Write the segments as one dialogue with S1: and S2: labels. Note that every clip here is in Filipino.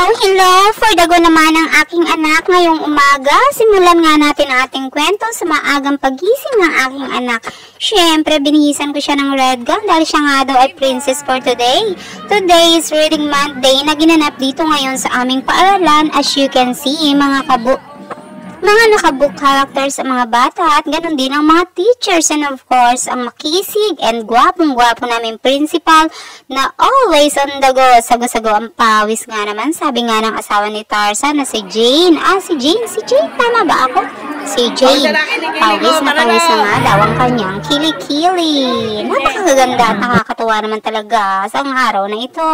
S1: Hello! For the go naman ang aking anak ngayong umaga. Simulan nga natin ang ating kwento sa maagang pagising ng aking anak. Siyempre, binihisan ko siya ng red gun dahil siya nga daw ay princess for today. Today is reading month day na ginanap dito ngayon sa aming paaralan. As you can see, mga nakabook characters ang mga bata at ganun din ang mga teachers and of course ang makisig and gwapong-gwapo namin principal na always on the go. Sago-sago ang pawis nga naman. Sabi nga ng asawa ni Tarzan na si Jane. Si Jane, tama ba ako? Si Jane. Pawis na nga daw ang kanyang kilikili. Napakaganda at nakakatuwa naman talaga sa araw na ito.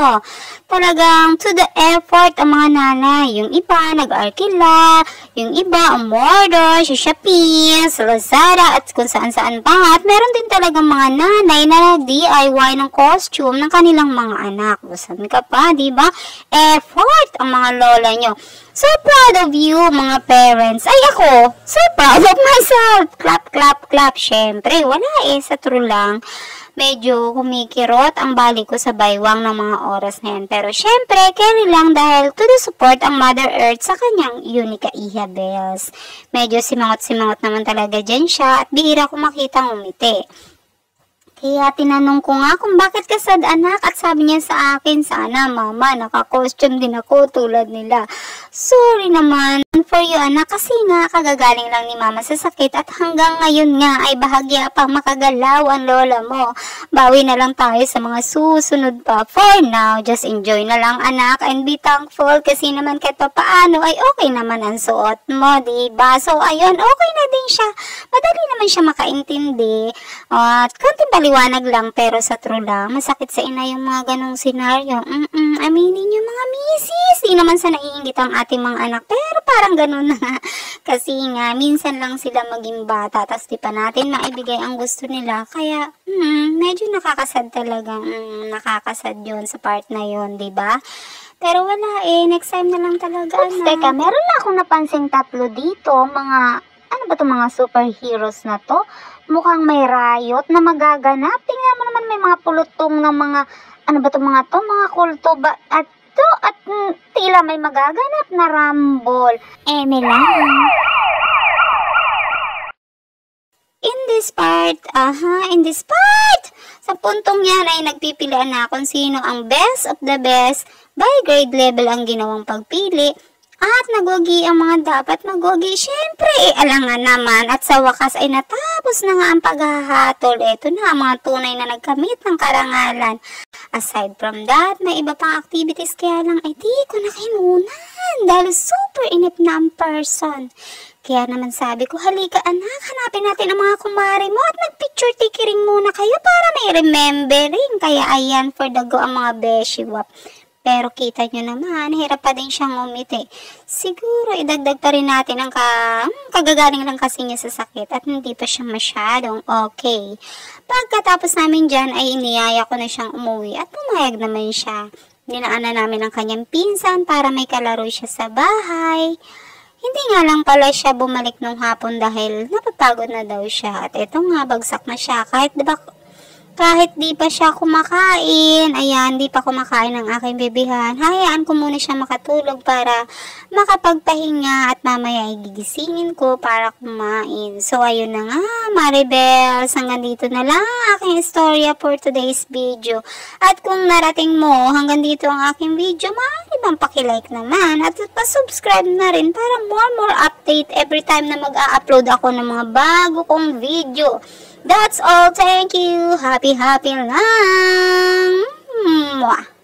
S1: Talagang to the effort ang mga nanay. Yung iba nag-arkila, yung iba umorder sa Shopee, sa Lazada at kung saan-saan pa. At meron din talagang mga nanay na DIY ng costume ng kanilang mga anak. Saan ka pa, diba? Effort ang mga lola nyo. So proud of you, mga parents. Ay ako, so proud of myself. Clap, clap, clap. Syempre, wala sa true lang. Medyo kumikirot ang balik ko sa baywang ng mga oras na yan. Pero syempre, carry lang dahil to the support ang Mother Earth sa kanyang Unica Iha Bells. Medyo simangot-simangot naman talaga dyan siya at bihira ko makita ngumiti. Kaya tinanong ko nga kung bakit ka sad anak at sabi niya sa akin, sana mama, naka-costume din ako tulad nila. Sorry naman for you anak kasi nga kagagaling lang ni mama sa sakit at hanggang ngayon nga ay bahagya pang makagalaw ang lola mo. Bawi na lang tayo sa mga susunod pa. For now, just enjoy na lang anak and be thankful kasi naman kahit pa paano ay okay naman ang suot mo, diba? So ayun, okay na din siya. Madali naman siya makaintindi at konting paliwanag lang pero sa true lang, masakit sa ina yung mga ganong senaryo. Aminin nyo mga misis, di naman sa naiingit ang ating mga anak pero parang ganun na nga. Kasi nga, minsan lang sila maging bata tas di pa natin maibigay ang gusto nila. Kaya, medyo nakakasad talaga. Nakakasad yun sa part na yun, diba? Pero wala next time na lang talaga. Teka, meron na akong napansing tatlo dito, mga, ano ba itong mga superheroes na to? Mukhang may riot na magaganap. Tingnan mo naman may mga pulutong ng mga, ano ba itong mga to? Mga kulto ba? At tila may magaganap na rumble. Lang. In this part, sa puntong yan ay nagpipilian na kung sino ang best of the best. By grade level ang ginawang pagpili. At nagogi ang mga dapat magogi. Siyempre, alangan naman. At sa wakas ay natapos na nga ang paghahatol. Ito na ang mga tunay na nagkamit ng karangalan. Aside from that, may iba pang activities kaya lang ay di ko na kinunan. Dahil super inip na ang person. Kaya naman sabi ko, halika anak, hanapin natin ang mga kumari mo at nagpicture tikiring muna kayo para may remembering. Kaya ayan, for the go ang mga beshiwap. Pero kita nyo naman, hirap pa din siyang umiti. Siguro, idagdag pa rin natin ang kagagaling lang kasi niya sa sakit at hindi pa siya masyadong okay. Pagkatapos namin dyan, ay iniyaya ko na siyang umuwi at pumayag naman siya. Dinaanan namin ang kanyang pinsan para may kalaro siya sa bahay. Hindi nga lang pala siya bumalik nung hapon dahil napapagod na daw siya. At eto nga, bagsak na siya. Kahit di pa siya kumakain, ayan, di pa kumakain ng aking bebihan, hayaan ko muna siya makatulog para makapagpahinga at mamaya gigisingin ko para kumain. So, ayun na nga, Maribels, hanggang dito na lang aking istorya for today's video. At kung narating mo hanggang dito ang aking video, maaari bang pakilike naman at pa-subscribe na rin para more update every time na mag-a-upload ako ng mga bago kong video. That's all. Thank you. Happy lang. Mwah.